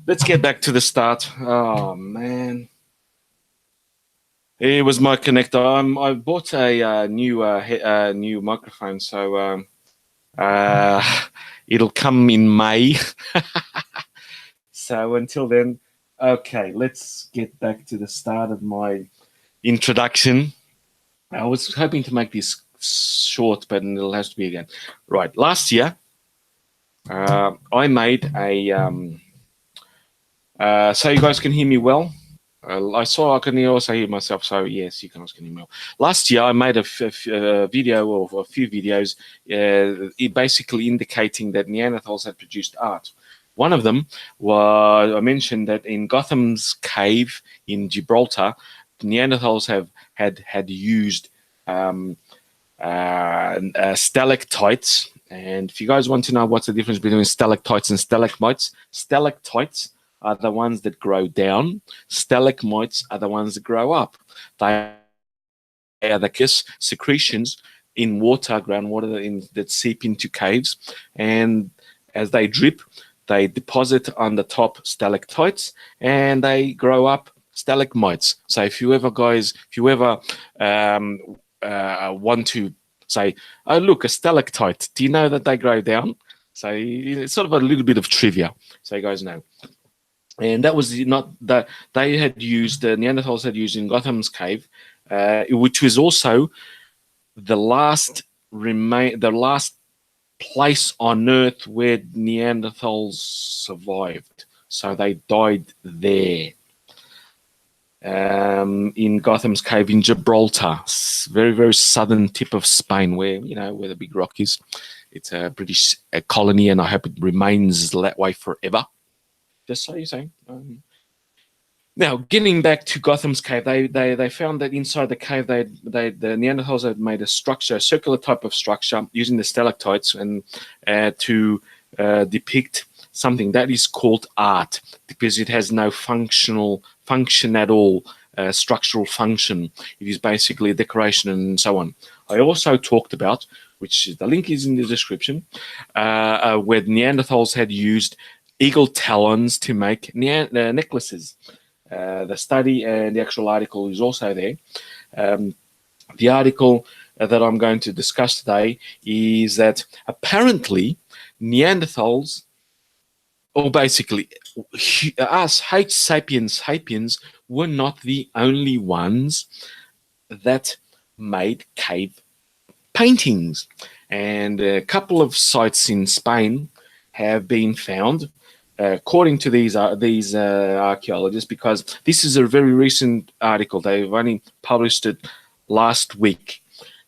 Let's get back to the start. Oh man, it was my connector. I bought a new microphone, so it'll come in May. So until then, okay, let's get back to the start of my introduction. I was hoping to make this short, but it'll have to be again. Right, last year, I made a. So you guys can hear me well. I saw I can also hear myself, so yes, you can also hear me well. Last year, I made a video or a few videos, basically indicating that Neanderthals had produced art. One of them was I mentioned that in Gotham's cave in Gibraltar, Neanderthals had used stalactites. And if you guys want to know what's the difference between stalactites and stalagmites, stalactites are the ones that grow down. Stalagmites are the ones that grow up. They are the secretions in water, groundwater, that seep into caves. And as they drip, they deposit on the top stalactites and they grow up stalagmites. So if you ever want to say, oh, look, a stalactite, do you know that they grow down? So it's sort of a little bit of trivia, so you guys know. And that was not that they had used, the Neanderthals had used in Gotham's cave, which was also the last place on Earth where Neanderthals survived. So they died there. In Gotham's cave in Gibraltar, very, very southern tip of Spain, where the big rock is. It's a British colony, and I hope it remains that way forever. Just so you say. Now, getting back to Gotham's cave, they found that inside the cave, the Neanderthals had made a structure, a circular type of structure, using the stalactites and to depict something that is called art, because it has no function at all, structural function. It is basically a decoration and so on. I also talked about, which the link is in the description, where Neanderthals had used eagle talons to make necklaces. The study and the actual article is also there. The article that I'm going to discuss today is that apparently Neanderthals, or basically us sapiens, were not the only ones that made cave paintings. And a couple of sites in Spain have been found, according to these archaeologists, because this is a very recent article. They've only published it last week,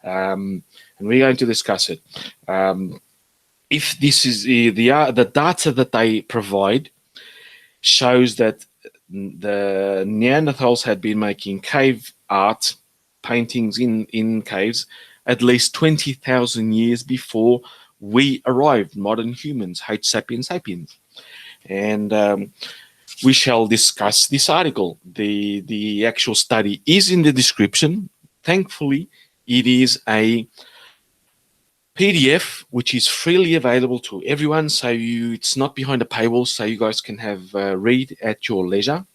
and we're going to discuss it. If this is the data that they provide shows that the Neanderthals had been making cave art paintings in caves at least 20,000 years before we arrived, modern humans, H. sapiens sapiens. And we shall discuss this article. The actual study is in the description. Thankfully, it is a PDF which is freely available to everyone, so it's not behind a paywall, so you guys can have read at your leisure.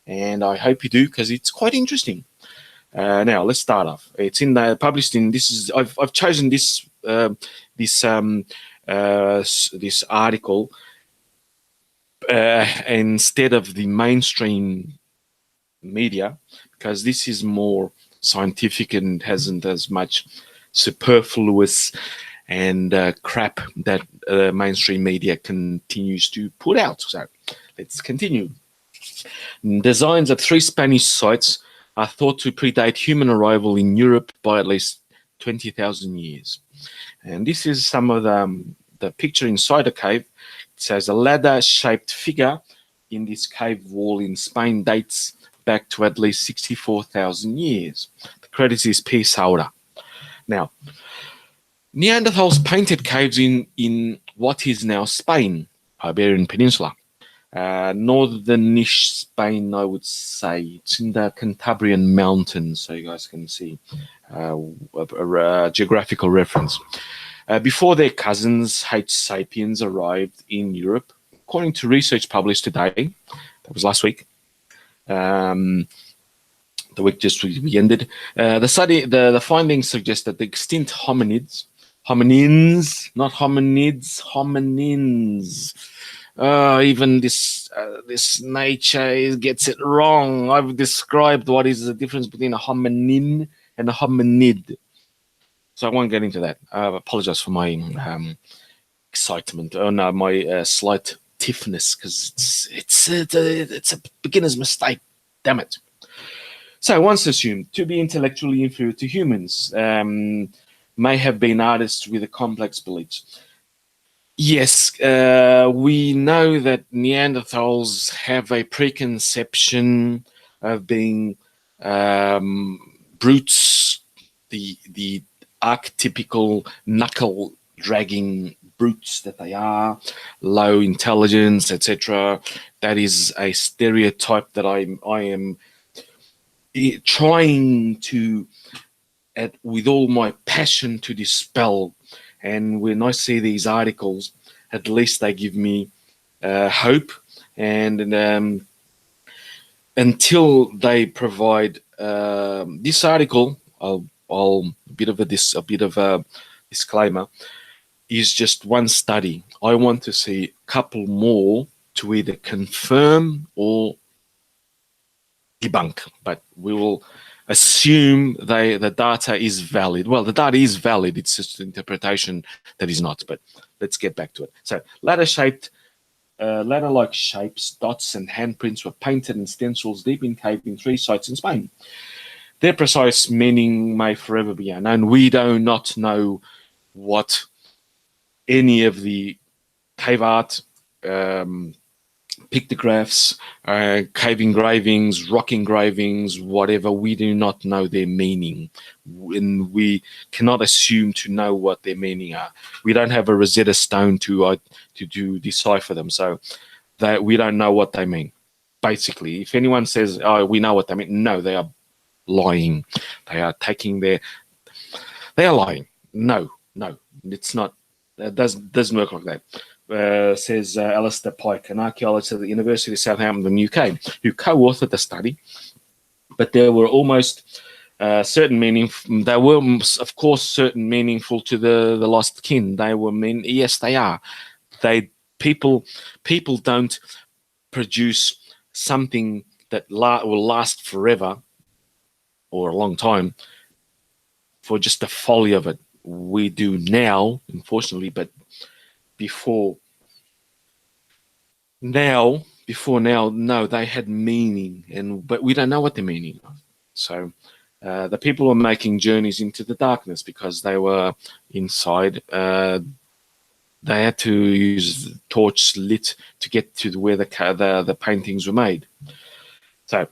And I hope you do, because it's quite interesting. Now let's start off. It's published in I've chosen this article instead of the mainstream media, because this is more scientific and hasn't as much superfluous and crap that mainstream media continues to put out. So let's continue. Designs at 3 Spanish sites are thought to predate human arrival in Europe by at least 20,000 years. And this is some of the picture inside a cave. It says a ladder-shaped figure in this cave wall in Spain dates back to at least 64,000 years. The credit is P. Saura. Now, Neanderthals painted caves in what is now Spain, Iberian Peninsula. Northern-ish Spain, I would say. It's in the Cantabrian Mountains, so you guys can see a geographical reference. Before their cousins, H. sapiens, arrived in Europe, according to research published today, that was last week, the week just we ended, the findings suggest that the extinct hominins, not hominids, hominins. Even this nature gets it wrong. I've described what is the difference between a hominin and a hominid, so I won't get into that. I apologize for my excitement. Oh no, my slight tiffness, because it's a beginner's mistake. Damn it. So once assumed to be intellectually inferior to humans, may have been artists with a complex beliefs. Yes, we know that Neanderthals have a preconception of being brutes, the archetypical knuckle-dragging brutes that they are, low intelligence, etc. That is a stereotype that I am trying to, with all my passion, to dispel. And when I see these articles, at least they give me hope. And until they provide this article, a bit of a disclaimer, is just one study. I want to see a couple more to either confirm or debunk, but we will assume the data is valid. Well, the data is valid. It's just interpretation that is not. But let's get back to it. So ladder-like shapes, dots, and handprints were painted in stencils deep in cave in 3 sites in Spain. Their precise meaning may forever be unknown. We do not know what any of the cave art, pictographs, cave engravings, rock engravings, whatever, we do not know their meaning, and we cannot assume to know what their meaning are. We don't have a Rosetta Stone to decipher them, so that we don't know what they mean. Basically, if anyone says, "Oh, we know what they mean," no, they are lying. They are they are lying. No, it's not. That doesn't work like that. Says Alistair Pike, an archaeologist at the University of Southampton, UK, who co-authored the study. But there were almost certain meaning. They were, of course, certain meaningful to the lost kin. They were yes, they are. People don't produce something that will last forever or a long time for just the folly of it. We do now, unfortunately, but before now, no, they had meaning, but we don't know what the meaning of. So the people were making journeys into the darkness because they were inside. They had to use torch lit to get to where the paintings were made. So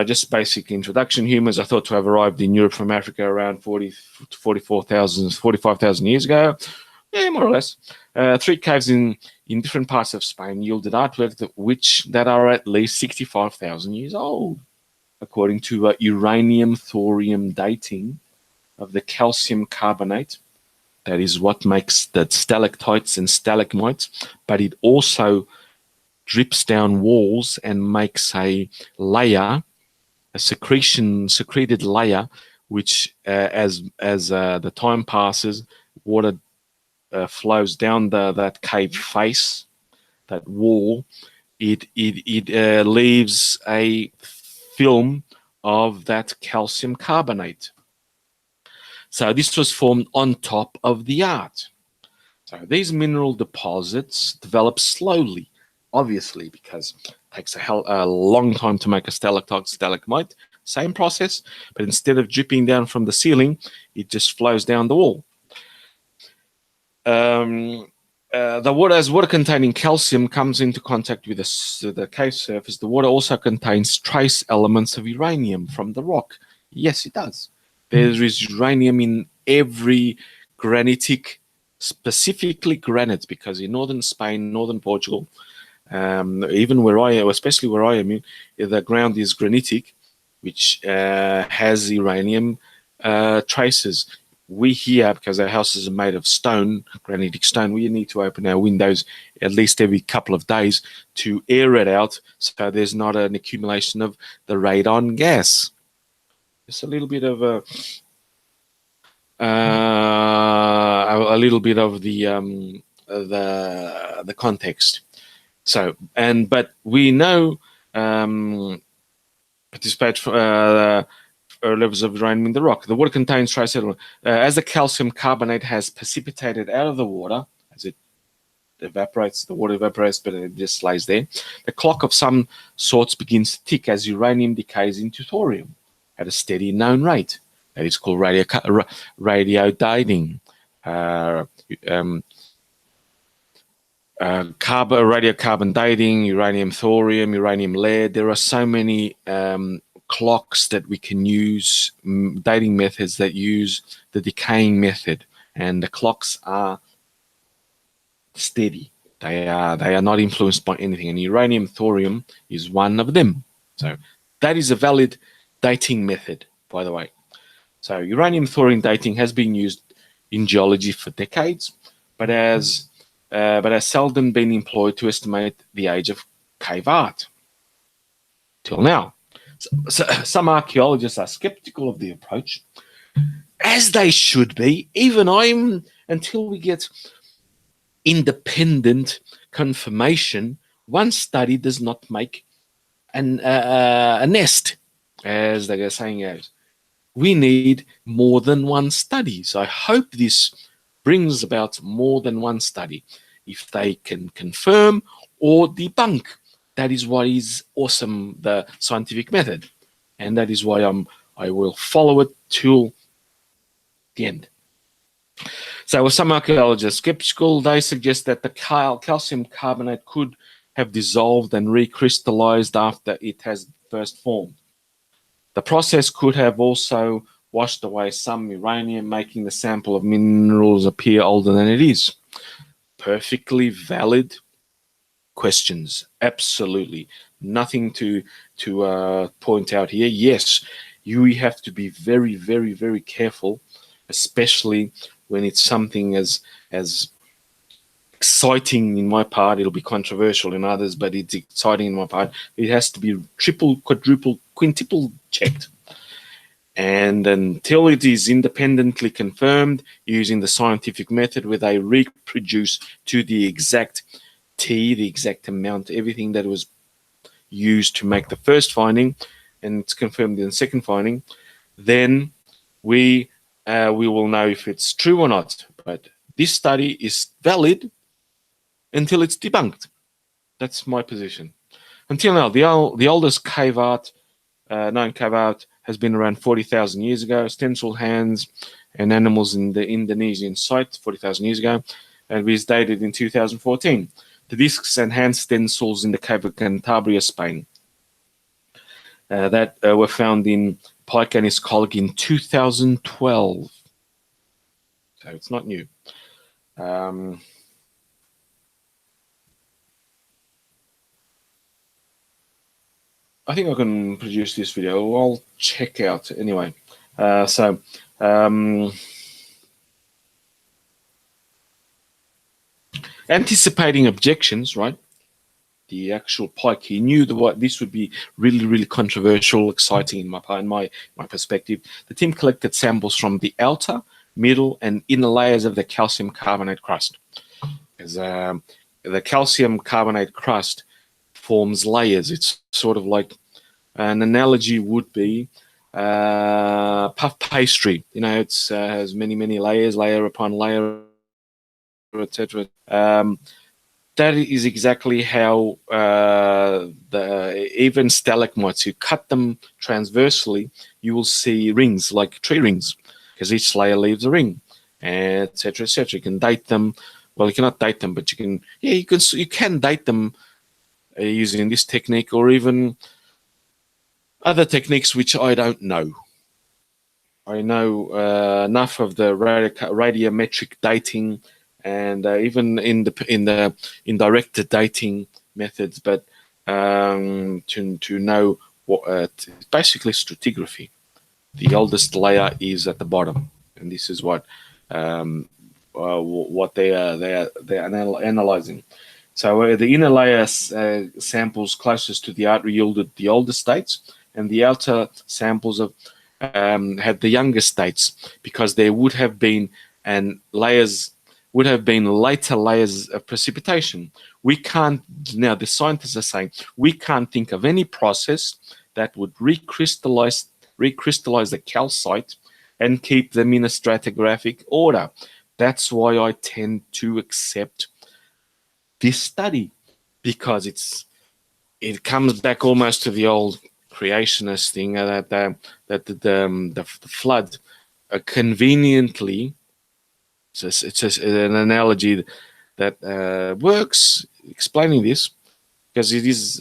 just basic introduction. Humans are thought to have arrived in Europe from Africa around 45,000 years ago. Yeah, more or less. 3 caves in different parts of Spain yielded artwork that are at least 65,000 years old, according to uranium thorium dating of the calcium carbonate. That is what makes the stalactites and stalagmites, but it also drips down walls and makes a layer, a secreted layer, which as the time passes, water flows down that cave face, that wall. It leaves a film of that calcium carbonate. So this was formed on top of the art. So these mineral deposits develop slowly, obviously, because it takes a long time to make a stalactite, stalagmite. Same process, but instead of dripping down from the ceiling, it just flows down the wall. As water containing calcium comes into contact with the cave surface, the water also contains trace elements of uranium from the rock. Yes, it does. There is uranium in every granitic, specifically granite, because in northern Spain, northern Portugal, even where I am, especially where I am, the ground is granitic, which has uranium traces. we here, because our houses are made of stone, granitic stone, we need to open our windows at least every couple of days to air it out so there's not an accumulation of the radon gas. Just a little bit of a little bit of the context. So, but we know participate levels of uranium in the rock. The water contains trace element. As the calcium carbonate has precipitated out of the water, as it evaporates, the water evaporates, but it just lays there. The clock of some sorts begins to tick as uranium decays into thorium at a steady known rate. That is called radiodating. Radiocarbon dating, uranium thorium, uranium lead. There are so many clocks that we can use, dating methods that use the decaying method, and the clocks are steady. They are not influenced by anything, and uranium thorium is one of them. So that is a valid dating method, by the way. So uranium thorium dating has been used in geology for decades, but has seldom been employed to estimate the age of cave art till now. So some archaeologists are skeptical of the approach, as they should be. Even I'm, until we get independent confirmation, one study does not make a nest, as they are saying out. We need more than one study. So I hope this brings about more than one study. If they can confirm or debunk, that is what is awesome, the scientific method. And that is why I will follow it till the end. So with some archaeologists skeptical, they suggest that the calcium carbonate could have dissolved and recrystallized after it has first formed. The process could have also washed away some uranium, making the sample of minerals appear older than it is. Perfectly valid questions. Absolutely. Nothing to point out here. Yes, you have to be very, very, very careful, especially when it's something as exciting in my part. It'll be controversial in others, but it's exciting in my part. It has to be triple, quadruple, quintuple checked. And until it is independently confirmed using the scientific method where they reproduce to the exact T, the exact amount, everything that was used to make the first finding, and it's confirmed in the second finding, then we will know if it's true or not. But this study is valid until it's debunked. That's my position. Until now, the oldest cave art, known cave art, has been around 40,000 years ago. Stencil hands and animals in the Indonesian site 40,000 years ago, and was dated in 2014. The discs and hand stencils in the cave of Cantabria, Spain, that were found in Pike and his colleague in 2012. So it's not new. I think I can produce this video. I'll check out anyway. Anticipating objections, right? The actual Pike, he knew what this would be really, really controversial, exciting in my perspective. The team collected samples from the outer, middle, and inner layers of the calcium carbonate crust. As the calcium carbonate crust forms layers. It's sort of like an analogy would be puff pastry. You know, it has many layers, layer upon layer, etc. That is exactly how even stalagmites, you cut them transversely, you will see rings, like tree rings, because each layer leaves a ring, etc., etc. You can date them. Well, you cannot date them, but you can. Yeah, you can date them using this technique, or even other techniques which I don't know. I know enough of the radiometric dating and even in the indirect dating methods, but to know what basically stratigraphy. The oldest layer is at the bottom. and this is what they're analyzing. So the inner layer samples closest to the art yielded the older states, and the outer samples of had the younger states, because there would have been later layers of precipitation. We can't now. The scientists are saying we can't think of any process that would recrystallize the calcite and keep them in a stratigraphic order. That's why I tend to accept this study, because it comes back almost to the old creationist thing, that the flood conveniently. It's just an analogy that works explaining this, because it is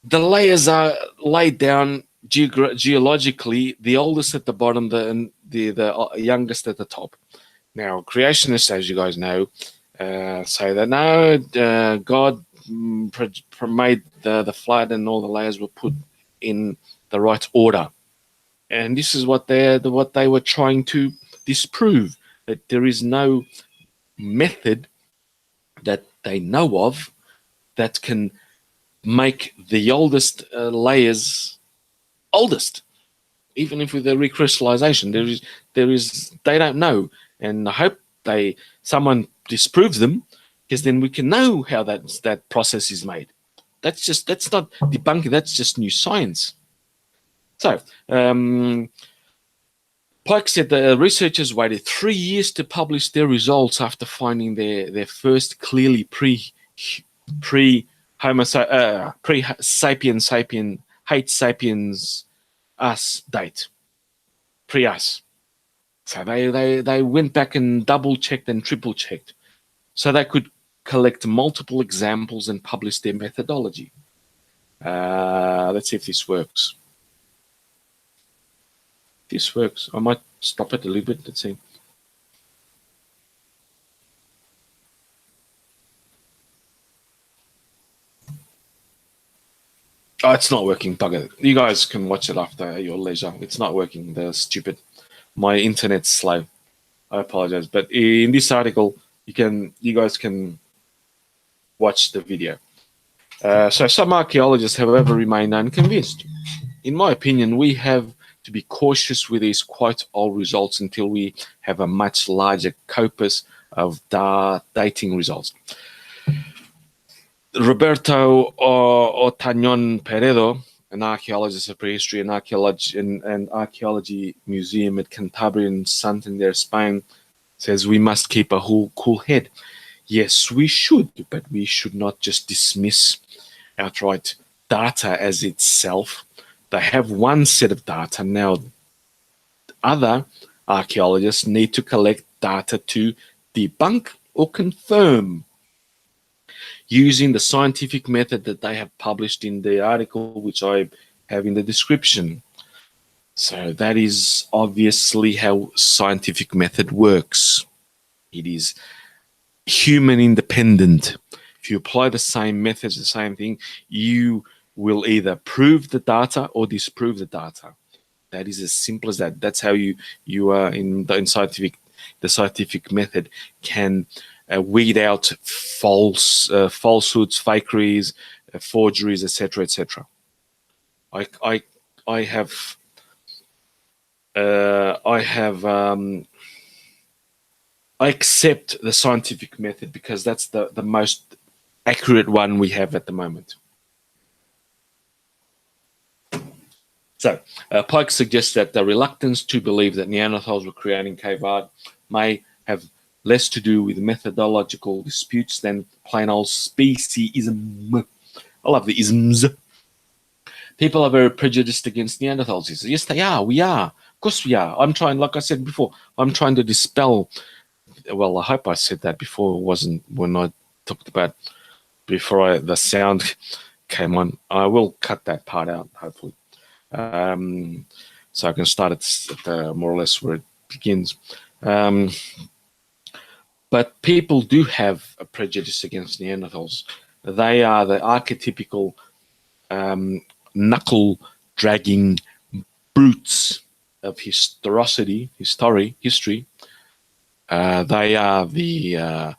the layers are laid down geologically, the oldest at the bottom, the youngest at the top. Now, creationists, as you guys know, say that no, God made the flood and all the layers were put in the right order, and this is what they were trying to disprove, that there is no method that they know of that can make the oldest layers oldest, even if with the recrystallization. They don't know, and I hope someone disproves them, because then we can know how that process is made. That's not debunking. That's just new science. So Pike said the researchers waited 3 years to publish their results after finding their first clearly pre-Homo pre-sapien hate sapiens us date, pre-us. So they went back and double-checked and triple-checked, so they could collect multiple examples and publish their methodology. Let's see if this works. This works. I might stop it a little bit. Let's see. Oh, it's not working. Bugger it. You guys can watch it after your leisure. It's not working. They're stupid. My internet's slow. I apologize. But in this article, you guys can watch the video. So some archaeologists, however, remain unconvinced. In my opinion, we have to be cautious with these quite old results until we have a much larger corpus of dating results. Roberto Otañón Peredo, an archaeologist of prehistory and archaeology museum at Cantabria in Santander, Spain, says we must keep a cool head. Yes, we should, but we should not just dismiss outright data as itself. They have one set of data. Now, other archaeologists need to collect data to debunk or confirm using the scientific method that they have published in the article, which I have in the description. So that is obviously how scientific method works. It is human independent. If you apply the same methods, the same thing, you will either prove the data or disprove the data. That is as simple as that. That's how you are in the scientific method can weed out falsehoods, fakeries, forgeries, etc., etc. I accept the scientific method because that's the most accurate one we have at the moment. So, Pike suggests that the reluctance to believe that Neanderthals were creating cave art may have less to do with methodological disputes than plain old speciesism. I love the isms. People are very prejudiced against Neanderthals. He says, yes, they are. We are. Of course we are. I'm trying, like I said before, I'm trying to dispel. Well, I hope I said that before. It wasn't when I talked about before the sound came on. I will cut that part out, hopefully. So I can start at more or less where it begins. But people do have a prejudice against Neanderthals. They are the archetypical knuckle-dragging brutes of historicity, history, they are the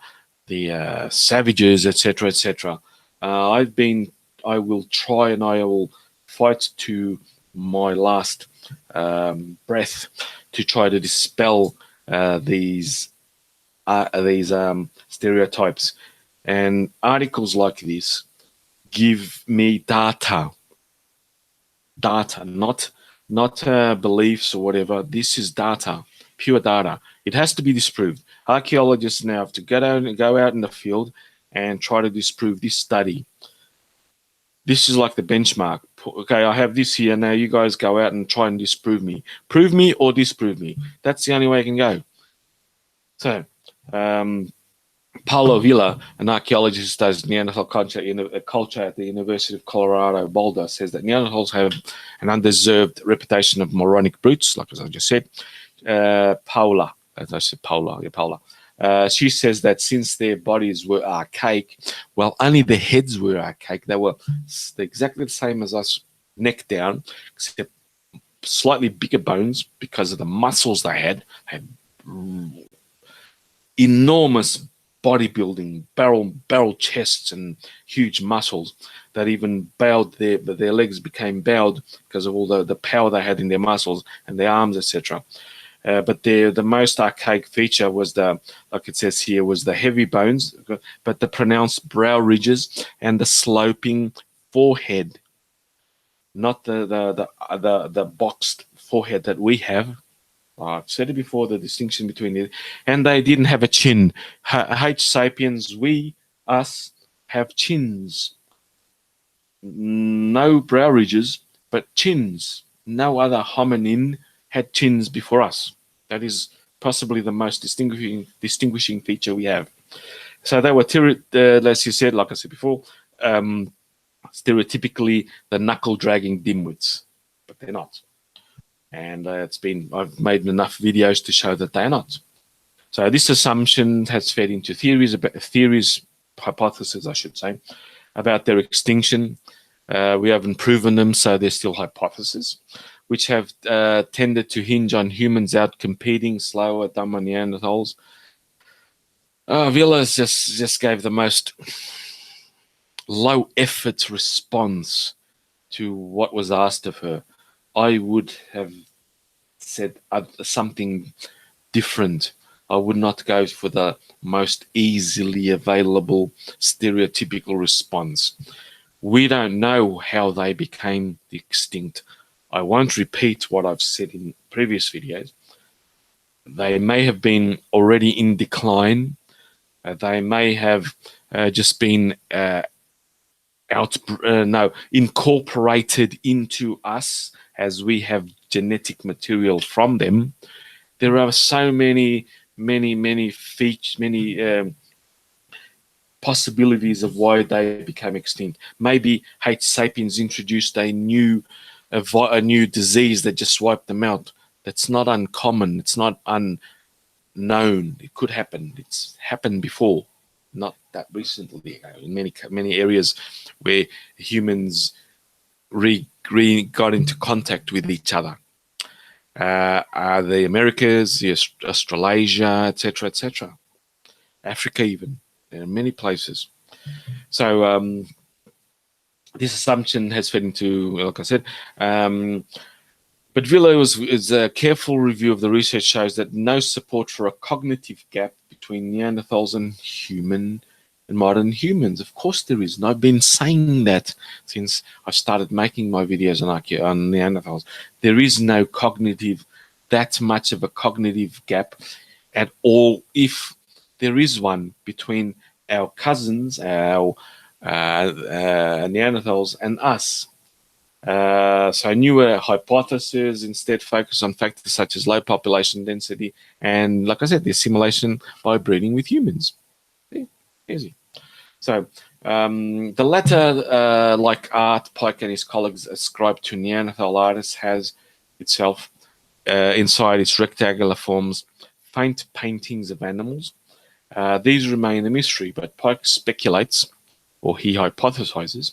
savages, etc., etc. I've been, I will try and I will fight to my last breath to try to dispel these stereotypes. And articles like this give me data, not beliefs or whatever. This is data, pure data. It has to be disproved. Archaeologists now have to go out in the field and try to disprove this study. This is like the benchmark. Okay, I have this here. Now you guys go out and try and disprove me. Prove me or disprove me. That's the only way I can go. So, Paulo Villa, an archaeologist who studies Neanderthal culture at the University of Colorado Boulder, says that Neanderthals have an undeserved reputation of moronic brutes, like as I just said. Paula, as I said, Paula. She says that since their bodies were archaic, well, only their heads were archaic. They were exactly the same as us, neck down, except slightly bigger bones because of the muscles they had enormous bodybuilding, barrel chests and huge muscles that even bowed their legs became bowed because of all the power they had in their muscles and their arms, etc. But the most archaic feature was like it says here, was the heavy bones, but the pronounced brow ridges and the sloping forehead, not the boxed forehead that we have. I've said it before, the distinction between it. And they didn't have a chin. H. sapiens, us, have chins. No brow ridges, but chins. No other hominin had chins before us. That is possibly the most distinguishing feature we have. So they were, as you said, like I said before, stereotypically the knuckle-dragging dimwits, but they're not. And I've made enough videos to show that they're not. So this assumption has fed into hypotheses, I should say, about their extinction. We haven't proven them, so they're still hypotheses, which have tended to hinge on humans out-competing slower, dumber Neanderthals. Villas just gave the most low-effort response to what was asked of her. I would have said something different. I would not go for the most easily available stereotypical response. We don't know how they became extinct. I won't repeat what I've said in previous videos. They may have been already in decline. They may have just been incorporated into us as we have genetic material from them. There are so many features, many possibilities of why they became extinct. Maybe H. sapiens introduced a new disease that just wiped them out. That's not uncommon. It's not unknown. It could happen. It's happened before, not that recently. In many areas where humans got into contact with each other. The Americas, the Australasia, etc., etc. Africa even. There are many places. So this assumption has fed into, like I said, but Villo's a careful review of the research shows that no support for a cognitive gap between Neanderthals and modern humans. Of course there is. And I've been saying that since I started making my videos on Neanderthals. There is no that much of a cognitive gap at all, if there is one, between our cousins, our Neanderthals, and us. So newer hypotheses instead focus on factors such as low population density and, like I said, the assimilation by breeding with humans. Easy. So the latter, like Art, Pike and his colleagues ascribed to Neanderthal artists, has itself inside its rectangular forms faint paintings of animals. These remain a mystery, but Pike speculates, or he hypothesizes,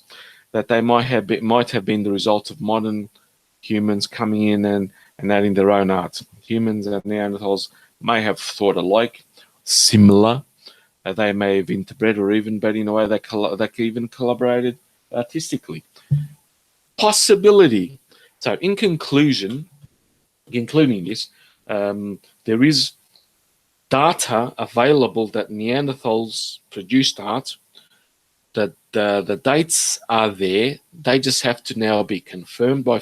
that they might have been the result of modern humans coming in and and that in their own art. Humans and Neanderthals may have thought alike, similar. They may have interbred or even, but in a way they even collaborated artistically. Possibility. So, in conclusion, including this, there is data available that Neanderthals produced art, that the dates are there. They just have to now be confirmed by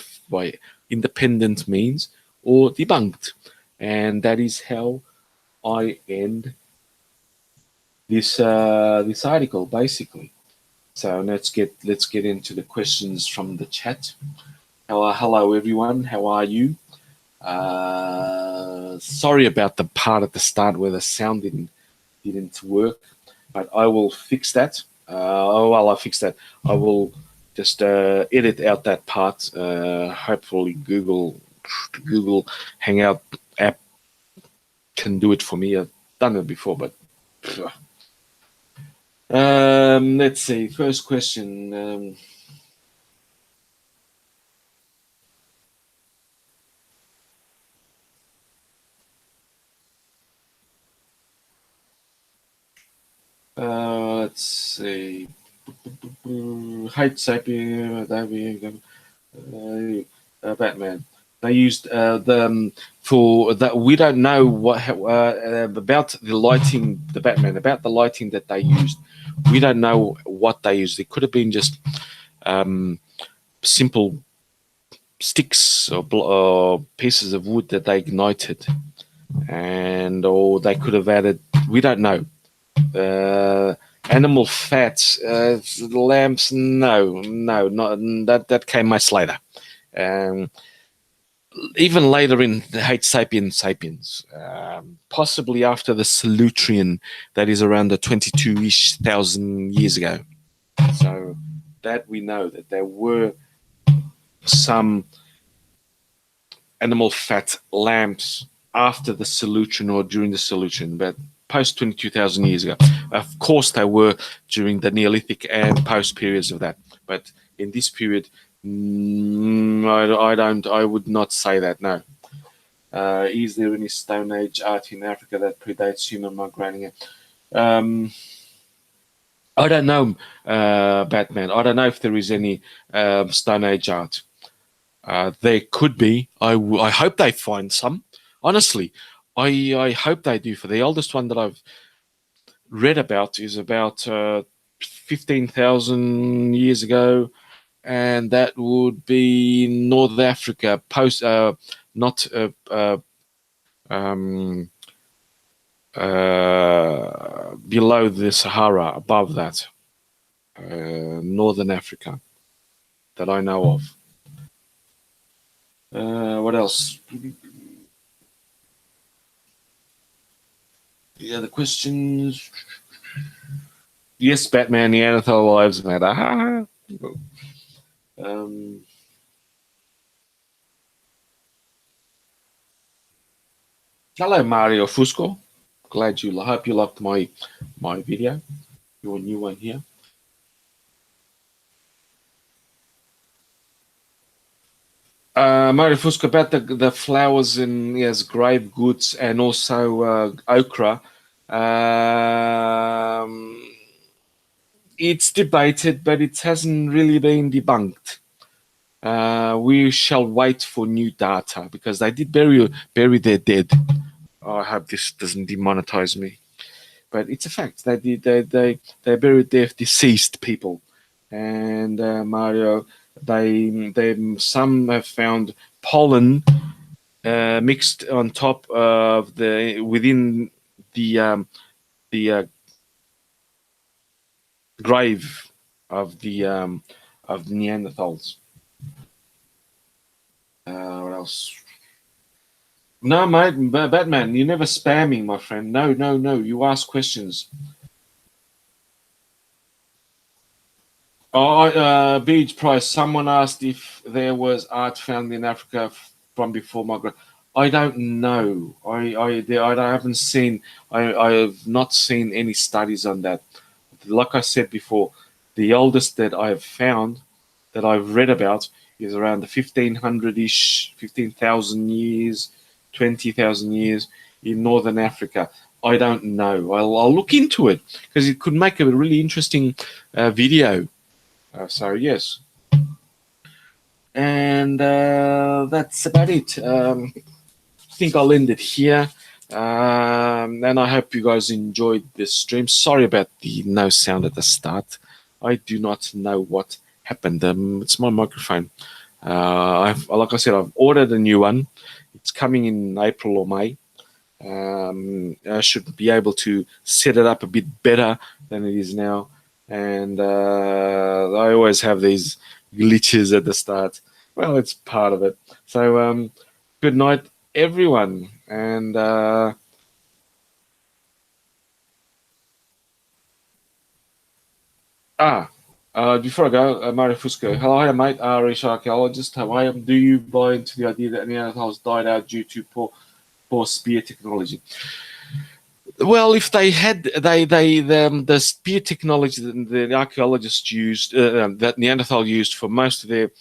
independent means or debunked. And that is how I end this article, basically. So let's get into the questions from the chat. Hello everyone, how are you? Sorry about the part at the start where the sound didn't work, but I will fix that. I'll fix that. I will just edit out that part. Hopefully, Google Hangout app can do it for me. I've done it before, but let's see. First question. Let's see. Hate sapien, Batman. They used for that. We don't know what about the lighting. The Batman about the lighting that they used. We don't know what they used. It could have been just simple sticks or pieces of wood that they ignited, or they could have added. We don't know. Animal fats, lamps. No, not that came much later. Even later in the Hate Sapiens, possibly after the Solutrean, that is around the 22-ish thousand years ago. So that we know that there were some animal fat lamps after the Solutrean or during the Solutrean, but post 22,000 years ago. Of course, they were during the Neolithic and post periods of that. But in this period, I would not say that, no. Is there any Stone Age art in Africa that predates human migrating? I don't know, Batman. I don't know if there is any Stone Age art. There could be. I hope they find some. Honestly, I hope they do. For the oldest one that I've read about is about 15,000 years ago, and that would be North Africa, post not below the Sahara, above that, Northern Africa, that I know of. What else? The other questions. Yes, Batman, Neanderthal lives matter. Hello, Mario Fusco. Glad you. Hope you liked my video. Your new one here. Mario Fusco, about the flowers in grave goods and also ochre. It's debated, but it hasn't really been debunked. We shall wait for new data because they did bury their dead. I hope this doesn't demonetize me, but it's a fact. They buried their deceased people, and Mario, some have found pollen mixed on top of within the grave of the Neanderthals. What else? No, mate, Batman, you're never spamming, my friend. No. You ask questions. Oh, Beach Price. Someone asked if there was art found in Africa from before migration. I don't know. I haven't seen. I have not seen any studies on that. Like I said before, the oldest that I've found, that I've read about, is around the 1500-ish, 15,000 years, 20,000 years in northern Africa. I don't know. I'll look into it because it could make a really interesting video. So yes, and that's about it. I think I'll end it here. And I hope you guys enjoyed this stream. Sorry about the no sound at the start. I do not know what happened. It's my microphone. Like I said, I've ordered a new one. It's coming in April or May. I should be able to set it up a bit better than it is now. And I always have these glitches at the start. Well, it's part of it. So good night, everyone. And before I go, Mario Fusco. Hello, mate. Irish archaeologist. How are you? Do you buy into the idea that Neanderthals died out due to poor spear technology? Well, if they had the spear technology that the archaeologists used, that Neanderthal used for most of their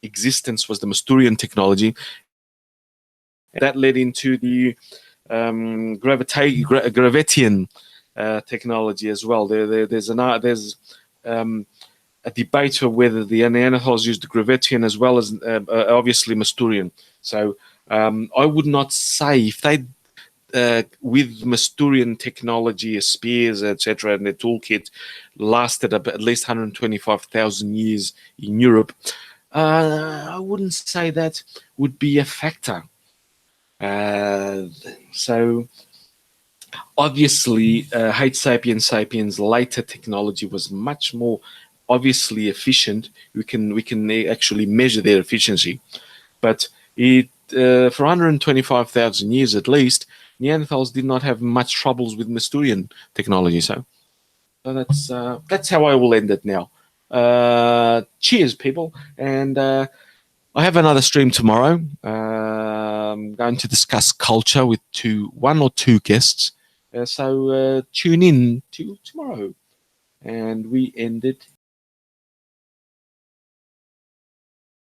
existence was the Masturian technology. That led into the Gravitian technology as well. There's a debate of whether the Neanderthals used the Gravitian as well as obviously Masturian. So I would not say if they with Masturian technology, spears, etc., and the toolkit lasted at least 125,000 years in Europe, I wouldn't say that would be a factor. So obviously, H. sapiens later technology was much more obviously efficient. We can actually measure their efficiency, but for 125,000 years at least, Neanderthals did not have much troubles with Masturian technology. So that's how I will end it now. Cheers, people, and I have another stream tomorrow. I'm going to discuss culture with one or two guests. So tune in to tomorrow, and we end it